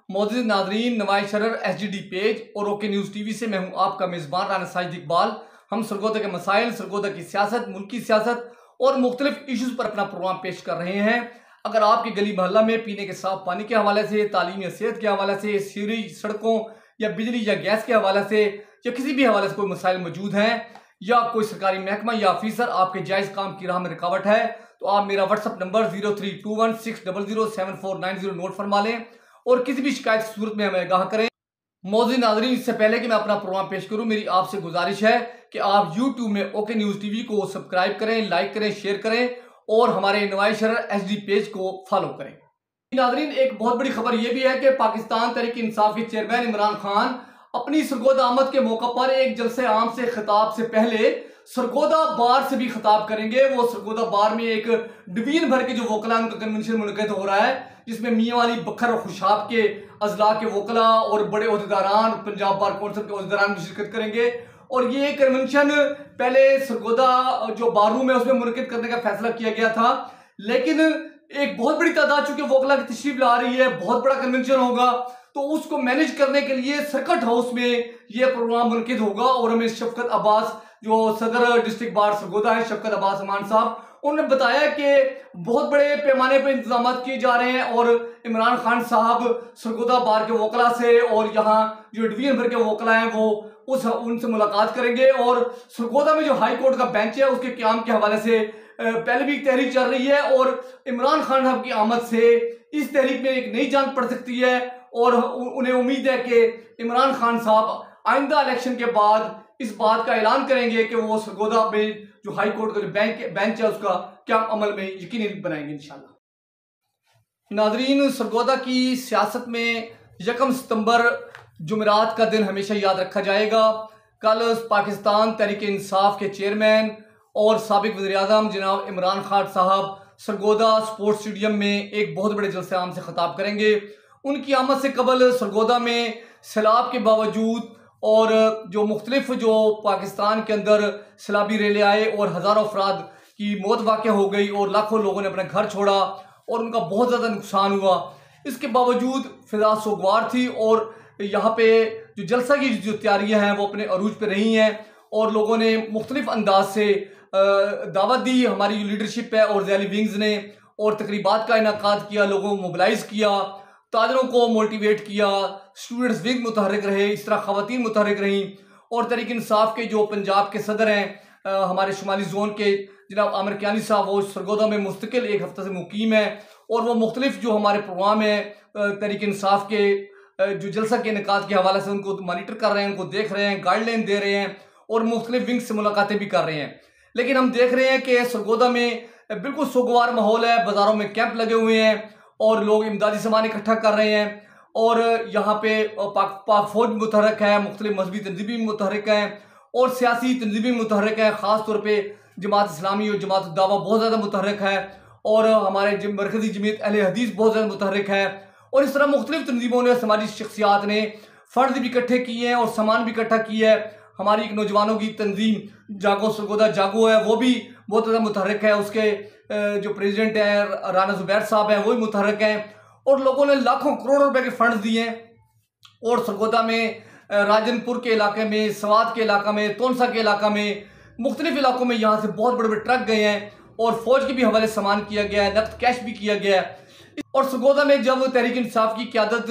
मौजूद नाजरीन, Nawaz Sharar SGD page और ओके न्यूज़ TV से मैं हूं आपका मेज़बान राना साजिद इकबाल। हम सरगोदा के मसाइल, सरगोदा की सियासत, मुल्की सियासत और मुख्तलिफ इशूज़ पर अपना प्रोग्राम पेश कर रहे हैं। अगर आपके गली मोहल्ला में पीने के साफ पानी के हवाले से, तालीम या सेहत के हवाले से, सीवरेज, सड़कों या बिजली या गैस के हवाले से या किसी भी हवाले से कोई मसाइल मौजूद हैं या कोई सरकारी महकमा या ऑफिसर आपके जायज़ काम की राह में रुकावट है, तो आप मेरा व्हाट्सअप नंबर 0321600749 नोट फरमा लें और किसी भी शिकायत की सूरत में हमें आगाह करें। मौजूद नाज़रीन, इससे पहले कि मैं अपना प्रोग्राम पेश करूं, मेरी आपसे गुजारिश है कि आप YouTube में ओके न्यूज़ TV को सब्सक्राइब करें, लाइक करें, शेयर करें और हमारे नवाज शरर SGD पेज को फॉलो करें। नाज़रीन, एक बहुत बड़ी खबर यह भी है कि पाकिस्तान तहरीक इंसाफ के चेयरमैन इमरान खान अपनी सरगोदा आमद के मौका पर एक जलसे आम से खिताब से पहले सरगोदा बार से भी खिताब करेंगे। वो सरगोदा बार में एक डिवीजन भर के जो वोकला उनका कन्वेंशन मुनक़िद हो रहा है, जिसमें मियाँ वाली बखर और खुशाब के अजला के वोकला और बड़े ओहदेदारान, पंजाब बार कौंसिल के ओहदेदारान भी शिरकत करेंगे। और ये कन्वेंशन पहले सरगोदा जो बार रूम है उसमें मुनक़िद करने का फैसला किया गया था, लेकिन एक बहुत बड़ी तादाद चूंकि वोकला की तशरीफ ला रही है, बहुत बड़ा कन्वेंशन होगा, तो उसको मैनेज करने के लिए सर्किट हाउस में यह प्रोग्राम मुनक़िद होगा। और हमें शफकत अब्बास, जो सदर डिस्ट्रिक्ट बार सरगोदा है, शफकत अब्बास अमान साहब, उन्होंने बताया कि बहुत बड़े पैमाने पर इंतजाम किए जा रहे हैं और इमरान खान साहब सरगोदा बार के वोकला से और यहाँ जो डिवीजन भर के वोकला हैं वो उनसे मुलाकात करेंगे। और सरगोदा में जो हाई कोर्ट का बेंच है उसके क़याम के हवाले से पहले भी तहरीक चल रही है और इमरान खान साहब की आमद से इस तहरीक में एक नई जान पड़ सकती है और उन्हें उम्मीद है कि इमरान खान साहब आइंदा इलेक्शन के बाद इस बात का ऐलान करेंगे कि वो सरगोदा में जो हाई कोर्ट का जो बेंच है उसका क्या अमल में यकीनी बनाएंगे इंशाल्लाह। नाजरीन, सरगोदा की सियासत में 1 सितंबर जुमेरात का दिन हमेशा याद रखा जाएगा। कल पाकिस्तान तहरीक इंसाफ के चेयरमैन और साबिक वज़ीर-ए-आज़म जनाब इमरान खान साहब सरगोदा स्पोर्ट्स स्टेडियम में एक बहुत बड़े जलसे आम से खिताब करेंगे। उनकी आमद से कबल सरगोदा में सैलाब के बावजूद और जो मुख्तलिफ जो पाकिस्तान के अंदर सैलाबी रेले आए और हज़ारों अफराद की मौत वाक़ हो गई और लाखों लोगों ने अपना घर छोड़ा और उनका बहुत ज़्यादा नुकसान हुआ, इसके बावजूद फ़िज़ा सोगवार थी और यहाँ पे जो जलसा की जो तैयारियाँ हैं वो अपने अरूज पे रही हैं और लोगों ने मुख्तलिफ अंदाज से दावत दी। हमारी जो लीडरशिप है और ज़ैली विंग्स ने और तकरीबात का इनाकाद किया, लोगों को मोबिलाइज किया, ताजरों को मोटिवेट किया, स्टूडेंट्स विंग मुतहरिक रहे, इस तरह ख़वातीन मुतहरिक रहीं। और तहरीक इंसाफ के जो पंजाब के सदर हैं हमारे शुमाली जोन के जनाब आमिर कियानी साहब, वो सरगोदा में मुस्तकिल एक हफ्ते से मुकीम है और वो मुख्तलिफ जो हमारे प्रोग्राम है तहरीक इंसाफ के जो जलसा के इनेकाद के हवाले से उनको मॉनिटर कर रहे हैं, उनको देख रहे हैं, गाइडलाइन दे रहे हैं और मुख्तलिफ विंग से मुलाकातें भी कर रहे हैं। लेकिन हम देख रहे हैं कि सरगोदा में बिल्कुल सोगवार माहौल है, बाज़ारों में कैंप लगे हुए हैं और लोग इमदादी सामान इकट्ठा कर रहे हैं और यहाँ पे पाक फौज भी मुतहरक है, मुख्तलिफ मजहबी तंजीमें भी मुतहरक हैं और सियासी तंजीमें भी मुतहरक हैं। ख़ास तौर पे जमात इस्लामी और जमात दावा बहुत ज़्यादा मुतहरक है और हमारे मरकज़ी जमीयत अहले हदीस बहुत ज़्यादा मुतहरक है। और इस तरह मुख्तलिफ तंजीमों ने, समाजी शख्सियात ने फ़ंड भी इकट्ठे किए हैं और सामान भी इकट्ठा किया है। हमारी एक नौजवानों की तंजीम जागो सरगोदा जागो है, वो भी बहुत ज़्यादा मुतहरक है। उसके जो प्रेसिडेंट है राना ज़ुबैर साहब हैं, वो भी मुतहरक हैं और लोगों ने लाखों करोड़ों रुपए के फंड दिए हैं। और सरगोदा में राजनपुर के इलाके में, सवात के इलाका में, तोनसा के इलाका में, मुख्तलिफ इलाकों में यहाँ से बहुत बड़े बड़े ट्रक गए हैं और फौज के भी हवाले सामान किया गया है, नकद कैश भी किया गया है। और सरगोदा में जब तहरीक इंसाफ की क़यादत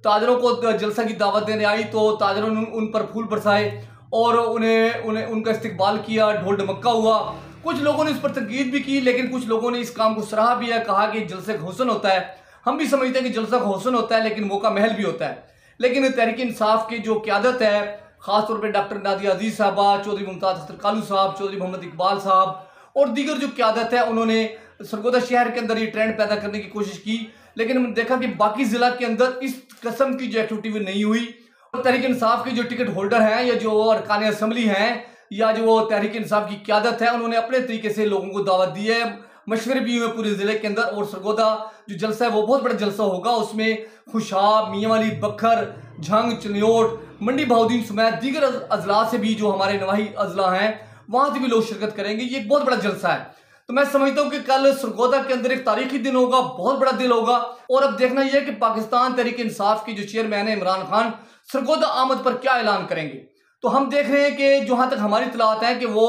ताजरों को जलसा की दावत देने आई तो ताजरों ने उन पर फूल बरसाए और उन्हें उनका इस्तकबाल किया, ढोल ढमक्का हुआ। कुछ लोगों ने इस पर तनकीद भी की, लेकिन कुछ लोगों ने इस काम को सराहा भी है, कहा कि जलसे का हुस्न होता है। हम भी समझते हैं कि जलसा का हुस्न होता है लेकिन मौका महल भी होता है। लेकिन तहरीक इंसाफ की जो क़यादत है, ख़ासतौर पर डॉक्टर नादिया अजीज़ साहबा, चौधरी मुमताज़ अख्तर कालू साहब, चौधरी मोहम्मद इकबाल साहब और दीगर जो क़यादत है, उन्होंने सरगोदा शहर के अंदर ये ट्रेंड पैदा करने की कोशिश की। लेकिन हमने देखा कि बाकी ज़िला के अंदर इस किस्म की जो एक्टिविटी नहीं हुई। और तहरीक इंसाफ के जो टिकट होल्डर हैं या जो अरकान असम्बली हैं या जो वो तहरीक इंसाफ की क़यादत है, उन्होंने अपने तरीके से लोगों को दावत दी है, मशवरे भी हुए पूरे ज़िले के अंदर। और सरगोदा जो जलसा है वो बहुत बड़ा जलसा होगा, उसमें खुशाब, मियाँ वाली बखर, झंग, चनियोट, मंडी बहाउद्दीन समेत दीगर अजला से भी जो हमारे नवाही अजला हैं वहाँ से भी लोग शिरकत करेंगे। ये एक बहुत बड़ा जलसा है। तो मैं समझता हूं कि कल सरगोदा के अंदर एक तारीखी दिन होगा, बहुत बड़ा दिन होगा। और अब देखना यह है कि पाकिस्तान तहरीक इंसाफ की जो चेयरमैन है इमरान खान सरगोदा आमद पर क्या ऐलान करेंगे। तो हम देख रहे हैं कि जहां तक हमारी इतलात है कि वो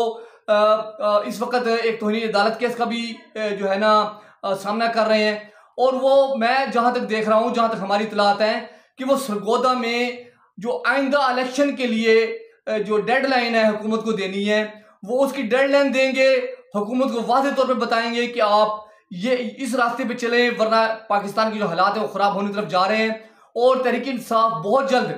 इस वक्त एक तौहीन अदालत केस का भी जो है ना सामना कर रहे हैं। और वो मैं जहां तक देख रहा हूं, जहां तक हमारी इतलात है कि वो सरगोदा में जो आइंदा इलेक्शन के लिए जो डेडलाइन है हुकूमत को देनी है, वो उसकी डेडलाइन देंगे, हुकूमत को वाज़ेह तौर पे बताएंगे कि आप ये इस रास्ते पे चलें, वरना पाकिस्तान के जो हालात है वो ख़राब होने की तरफ जा रहे हैं। और तहरीक इंसाफ बहुत जल्द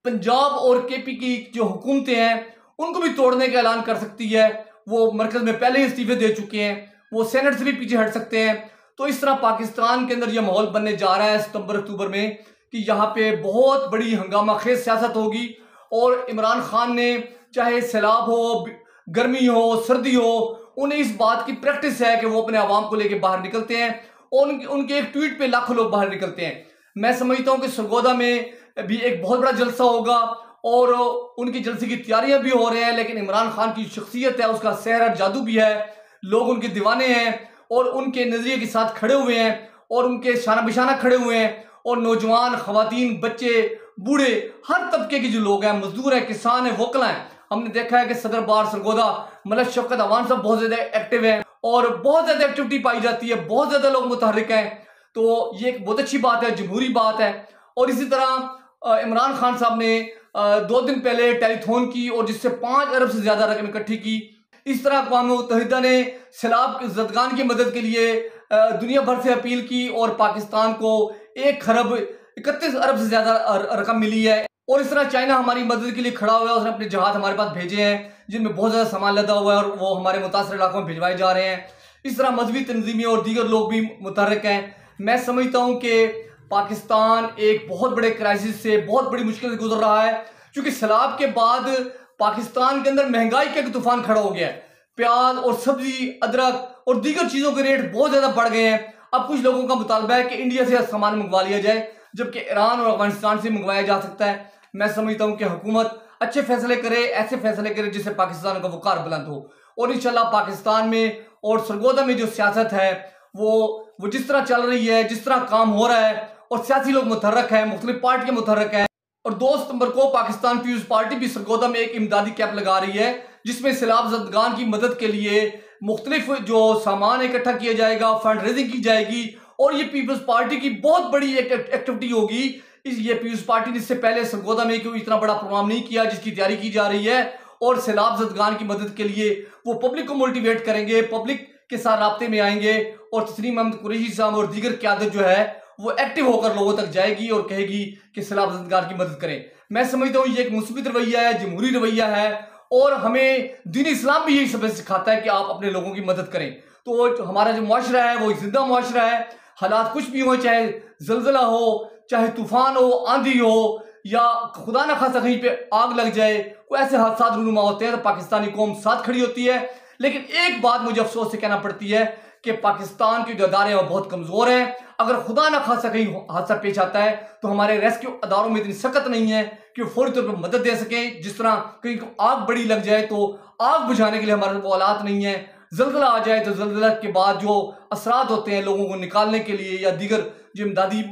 पंजाब और केपी की जो हुकूमतें हैं उनको भी तोड़ने का ऐलान कर सकती है। वो मरकज़ में पहले ही इस्तीफे दे चुके हैं, वो सेनेट से भी पीछे हट सकते हैं। तो इस तरह पाकिस्तान के अंदर यह माहौल बनने जा रहा है सितंबर अक्टूबर में कि यहाँ पे बहुत बड़ी हंगामा खेज सियासत होगी। और इमरान खान ने चाहे सैलाब हो, गर्मी हो, सर्दी हो, उन्हें इस बात की प्रैक्टिस है कि वो अपने आवाम को लेकर बाहर निकलते हैं और उनके एक ट्वीट पे लाखों लोग बाहर निकलते हैं। मैं समझता हूं कि सरगोदा में भी एक बहुत बड़ा जलसा होगा और उनकी जलसे की तैयारियां भी हो रहे हैं। लेकिन इमरान खान की शख्सियत है, उसका सहर जादू भी है, लोग उनके दीवाने हैं और उनके नजरिए के साथ खड़े हुए हैं और उनके शाना बिशाना खड़े हुए हैं। और नौजवान, खवातीन, बच्चे, बूढ़े, हर तबके के जो लोग हैं, मजदूर हैं, किसान हैं, वोकला हैं, हमने देखा है कि सदर बार सरगोदा मलक शफकत अवान साहब बहुत ज्यादा एक्टिव हैं और बहुत ज्यादा एक्टिविटी पाई जाती है, बहुत ज्यादा लोग मुतहर्रिक हैं। तो ये एक बहुत अच्छी बात है, जमहूरी बात है। और इसी तरह इमरान खान साहब ने 2 दिन पहले टेलीथॉन की और जिससे 5 अरब से ज्यादा रकम इकट्ठी की। इस तरह अक़वाम मुत्तहिदा ने सैलाब ज़दगान की मदद के लिए दुनिया भर से अपील की और पाकिस्तान को 1 खरब 31 अरब से ज्यादा रकम मिली है। और इस तरह चाइना हमारी मदद के लिए खड़ा हुआ है, उसने अपने जहाज हमारे पास भेजे हैं जिनमें बहुत ज्यादा सामान लदा हुआ है और वो हमारे मुतासर इलाकों में भिजवाए जा रहे हैं। इस तरह मजहबी तंजीमें और दीगर लोग भी मुतहर्रिक हैं। मैं समझता हूँ कि पाकिस्तान एक बहुत बड़े क्राइसिस से, बहुत बड़ी मुश्किल से गुजर रहा है, क्योंकि सैलाब के बाद पाकिस्तान के अंदर महंगाई का एक तूफान खड़ा हो गया है। प्याज और सब्जी, अदरक और दीगर चीजों के रेट बहुत ज्यादा बढ़ गए हैं। अब कुछ लोगों का मुतालबा है कि इंडिया से सामान मंगवा लिया जाए, जबकि ईरान और अफगानिस्तान से मंगवाया जा सकता है। मैं समझता हूं कि हुकूमत अच्छे फैसले करे, ऐसे फैसले करे जिससे पाकिस्तान का वकार बुलंद हो। और इंशाल्लाह पाकिस्तान में और सरगोदा में जो सियासत है वो जिस तरह चल रही है, जिस तरह काम हो रहा है और सियासी लोग मुतहर्रिक हैं, मुख्तलिफ पार्टी के मुतहर्रिक हैं। और 2 सितंबर को पाकिस्तान पीपुल्स पार्टी भी सरगोदा में एक इमदादी कैंप लगा रही है, जिसमें सैलाब ज़दगान की मदद के लिए मुख्तलिफ जो सामान इकट्ठा किया जाएगा, फंड रेजिंग की जाएगी। और ये पीपुल्स पार्टी की बहुत बड़ी एक एक्टिविटी होगी। ये पीपुल्स पार्टी ने इससे पहले सरगोदा में कोई इतना बड़ा प्रोग्राम नहीं किया जिसकी तैयारी की जा रही है। और सैलाब ज़दगान की मदद के लिए वो पब्लिक को मोटिवेट करेंगे, पब्लिक के साथ राब्ते में आएंगे और तस्नीम अहमद कुरैशी साहब और दीगर क़यादत जो है वो एक्टिव होकर लोगों तक जाएगी और कहेगी कि सैलाब ज़दगान की मदद करें। मैं समझता हूँ ये एक मुस्बित रवैया है, जमहूरी रवैया है और हमें दीन इस्लाम भी यही सबक सिखाता है कि आप अपने लोगों की मदद करें। तो हमारा जो मुआशरा है वो जिंदा मुआशरा है। हालात कुछ भी हो, चाहे जलजला हो, चाहे तूफान हो, आंधी हो, या खुदा न खासा कहीं पे आग लग जाए, कोई ऐसे हादसा रूनुमा होते हैं तो पाकिस्तानी कौम साथ खड़ी होती है। लेकिन एक बात मुझे अफसोस से कहना पड़ती है कि पाकिस्तान के जो अदारे हैं वो बहुत कमजोर हैं। अगर खुदा न खासा कहीं हादसा पेश आता है तो हमारे रेस्क्यू अदारों में इतनी सख्त नहीं है कि वो फौरी तौर पर मदद दे सकें। जिस तरह कहीं आग बड़ी लग जाए तो आग बुझाने के लिए हमारे वो औलाद नहीं है, जल्जला आ जाए तो जल्जला के बाद जो असरात होते हैं लोगों को निकालने के लिए या दीगर जो इमदादी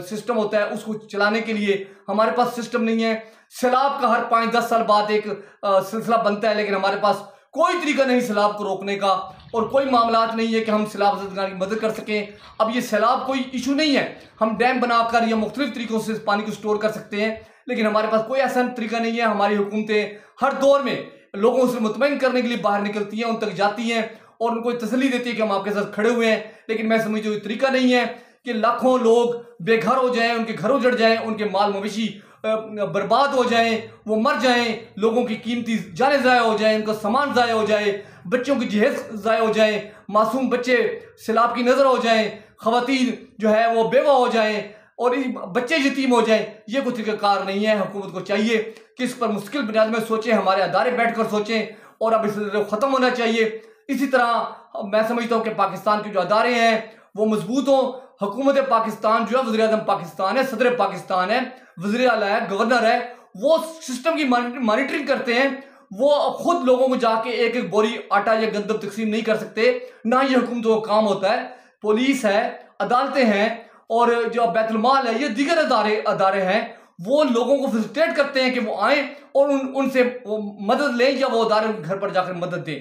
सिस्टम होता है उसको चलाने के लिए हमारे पास सिस्टम नहीं है। सैलाब का हर 5-10 साल बाद एक सिलसिला बनता है, लेकिन हमारे पास कोई तरीका नहीं सैलाब को रोकने का और कोई मामला नहीं है कि हम सैलाब ज़दगान की मदद कर सकें। अब ये सैलाब कोई इशू नहीं है, हम डैम बनाकर या मुख्तलिफ तरीकों से पानी को स्टोर कर सकते हैं, लेकिन हमारे पास कोई ऐसा तरीका नहीं है। हमारी हुकूमतें हर दौर में लोगों से मुतमईन करने के लिए बाहर निकलती हैं, उन तक जाती हैं और उनको तसल्ली देती है कि हम आपके साथ खड़े हुए हैं। लेकिन मैं समझती हूँ तरीका नहीं है कि लाखों लोग बेघर हो जाएं, उनके घर उजड़ जाएं, उनके माल मवेशी बर्बाद हो जाएं, वो मर जाएं, लोगों की कीमती जानें ज़ाया हो जाएं, उनका सामान ज़ाया हो जाए, बच्चों की जहेज ज़ाया हो जाए, मासूम बच्चे सैलाब की नज़र हो जाएं, ख़वातीन जो है वो बेवा हो जाएं और बच्चे यतीम हो जाएं। ये कोई तरीक़ाकार नहीं है। हुकूमत को चाहिए कि इस पर मुश्किल बुनियाद में सोचें, हमारे अदारे बैठ कर सोचें और अब इसे ख़त्म होना चाहिए। इसी तरह मैं समझता हूँ कि पाकिस्तान के जो अदारे हैं वो मजबूत हों। हुकूमत पाकिस्तान जो है, वज़ीर आज़म पाकिस्तान है, सदर पाकिस्तान है, वज़ीर आला है, गवर्नर है, वो सिस्टम की मॉनिटरिंग करते हैं, वो खुद लोगों को जाके एक एक बोरी आटा या गंदम तकसीम नहीं कर सकते, ना ही हुकूमतों का काम होता है। पुलिस है, अदालतें हैं और जो बैतुल माल है, ये दीगर अदारे हैं, वो लोगों को फैसिलिटेट करते हैं कि वो आए और उनसे मदद लें या वो अदारे घर पर जाकर मदद दें।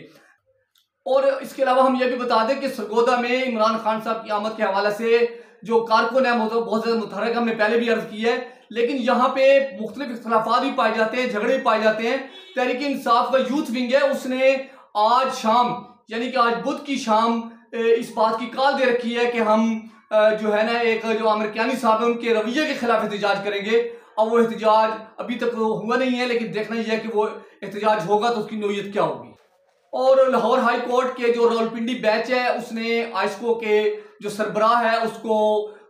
और इसके अलावा हम ये भी बता दें कि सरगोदा में इमरान खान साहब की आमद के हवाले से जो कारकुन है बहुत ज्यादा मुतहरक, हमने पहले भी अर्ज की है, लेकिन यहाँ पे मुख्तलिफ इख्तलाफात भी पाए जाते हैं, झगड़े भी पाए जाते हैं। तहरीक इंसाफ का यूथ विंग है, उसने आज शाम यानी कि आज बुध की शाम इस बात की कॉल दे रखी है कि हम जो है ना एक जो आमिर कियानी साहब है उनके रवैये के खिलाफ एहतजाज करेंगे। अब वो एहतजाज अभी तक हुआ नहीं है, लेकिन देखना ही है कि वो एहतजाज होगा तो उसकी नौयत क्या होगी। और लाहौर हाई कोर्ट के जो रावलपिंडी बेंच है उसने आइस्को के जो सरबराह है उसको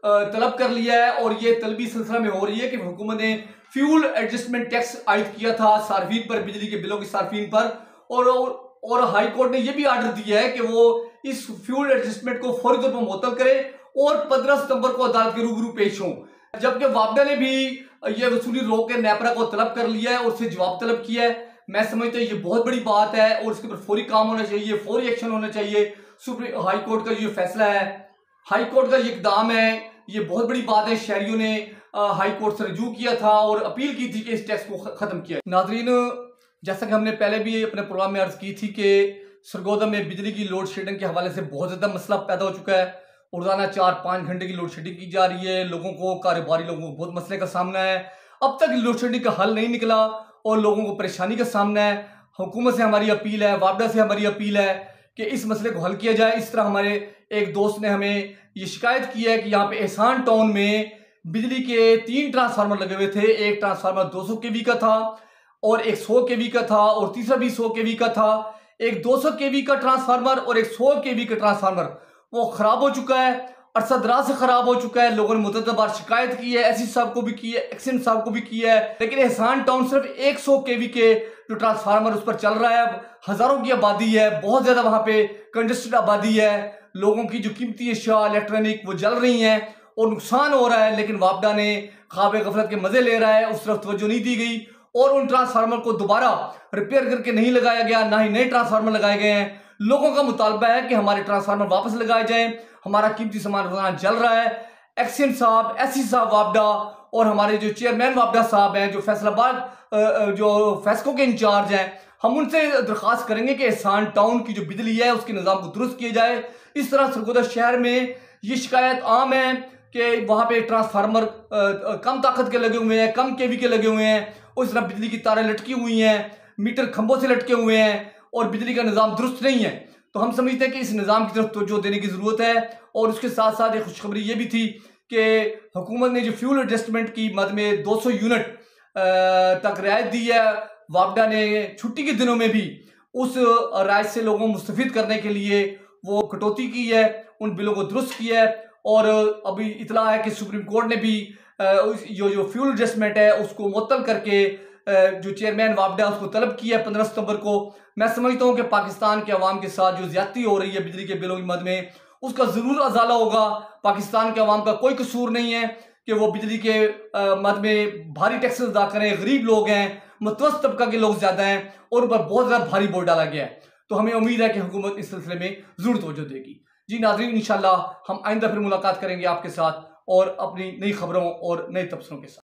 तलब कर लिया है, और ये तलबी सिलसिला में हो रही है कि हुकूमत ने फ्यूल एडजस्टमेंट टैक्स आयद किया था सार्फिन पर, बिजली के बिलों की सार्फिन पर, और हाई कोर्ट ने यह भी आर्डर दिया है कि वो इस फ्यूल एडजस्टमेंट को फौरी तौर पर मुअत्तल करे और 15 सितंबर को अदालत के रूबरू पेश हों। जबकि वापडा ने भी ये वसूली रोक के नेपरा को तलब कर लिया है और उससे जवाब तलब किया है। मैं समझता हूँ ये बहुत बड़ी बात है और इसके ऊपर फौरी काम होना चाहिए, फौरी एक्शन होना चाहिए। सुप्रीम हाई कोर्ट का ये फैसला है, हाई कोर्ट का ये इकदाम है, ये बहुत बड़ी बात है। शहरियों ने हाई कोर्ट से रजू किया था और अपील की थी कि इस टैक्स को खत्म किया। नाजरीन, जैसा कि हमने पहले भी अपने प्रोग्राम में अर्ज की थी कि सरगोदा में बिजली की लोड शेडिंग के हवाले से बहुत ज़्यादा मसला पैदा हो चुका है। रोजाना 4-5 घंटे की लोड शेडिंग की जा रही है, लोगों को, कारोबारी लोगों को बहुत मसले का सामना है। अब तक लोड शेडिंग का हल नहीं निकला और लोगों को परेशानी का सामना है। हुकूमत से हमारी अपील है, वापडा से हमारी अपील है कि इस मसले को हल किया जाए। इस तरह हमारे एक दोस्त ने हमें ये शिकायत की है कि यहाँ पे एहसान टाउन में बिजली के 3 ट्रांसफार्मर लगे हुए थे। एक ट्रांसफार्मर 200 केवी का था और एक 100 केवी का था और तीसरा भी 100 केवी का था। एक 200 केवी का ट्रांसफार्मर और एक 100 केवी का ट्रांसफार्मर वो खराब हो चुका है, अरसा दराज से खराब हो चुका है। लोगों ने मुतअद्दिद बार शिकायत की है, एससी साहब को भी की है, एक्सीडेंट साहब को भी की है, लेकिन एहसान टाउन सिर्फ 100 केवी के जो ट्रांसफार्मर उस पर चल रहा है। हजारों की आबादी है, बहुत ज्यादा वहां पे कंजेस्टेड आबादी है, लोगों की जो कीमती अशिया इलेक्ट्रॉनिक वो जल रही हैं और नुकसान हो रहा है। लेकिन वापडा ने ख्वाब गफलत के मजे ले रहा है, उस तरफ तवज्जो नहीं दी गई और उन ट्रांसफार्मर को दोबारा रिपेयर करके नहीं लगाया गया, ना ही नए ट्रांसफार्मर लगाए गए हैं। लोगों का मुतालबा है कि हमारे ट्रांसफार्मर वापस लगाए जाएं, हमारा कीमती सामान रोजाना जल रहा है। एक्सीडेंट साहब, एससी साहब वापडा और हमारे जो चेयरमैन वापडा साहब हैं, जो फैसलाबाद जो फैसको के इंचार्ज हैं, हम उनसे दरख्वास्त करेंगे कि एहसान टाउन की जो बिजली है उसके निज़ाम को दुरुस्त किया जाए। इस तरह सरगोदा शहर में ये शिकायत आम है कि वहाँ पे ट्रांसफार्मर कम ताकत के लगे हुए हैं, कम केवी के लगे हुए हैं, उस तरह बिजली की तारें लटकी हुई हैं, मीटर खंभों से लटके हुए हैं और बिजली का निज़ाम दुरुस्त नहीं है। तो हम समझते हैं कि इस निज़ाम की तरफ तवज्जो देने की ज़रूरत है। और उसके साथ साथ एक खुशखबरी ये भी थी कि हुकूमत ने जो फ्यूल एडजस्टमेंट की मद में 200 यूनिट तक रियायत दी है। वापडा ने छुट्टी के दिनों में भी उस राय से लोगों को मुस्तफीद करने के लिए वो कटौती की है, उन बिलों को दुरुस्त किया है। और अभी इतला है कि सुप्रीम कोर्ट ने भी जो फ्यूल एडजस्टमेंट है उसको मुअत्तल करके जो चेयरमैन वापडा उसको तलब किया है 15 सितंबर को। मैं समझता हूँ कि पाकिस्तान के अवाम के साथ जो ज्यादती हो रही है बिजली के बिलों की मद में, उसका जरूर अजाला होगा। पाकिस्तान के अवाम का कोई कसूर नहीं है कि वो बिजली के मद में भारी टैक्सेस अदा करें। गरीब लोग हैं, मुतवस्सित तबका के लोग ज्यादा हैं और उन पर बहुत ज्यादा भारी बोझ डाला गया है। तो हमें उम्मीद है कि हुकूमत इस सिलसिले में जरूर तवज्जो देगी। जी नाज़रीन, इंशाल्लाह हम आइंदा फिर मुलाकात करेंगे आपके साथ और अपनी नई खबरों और नए तबसरों के साथ।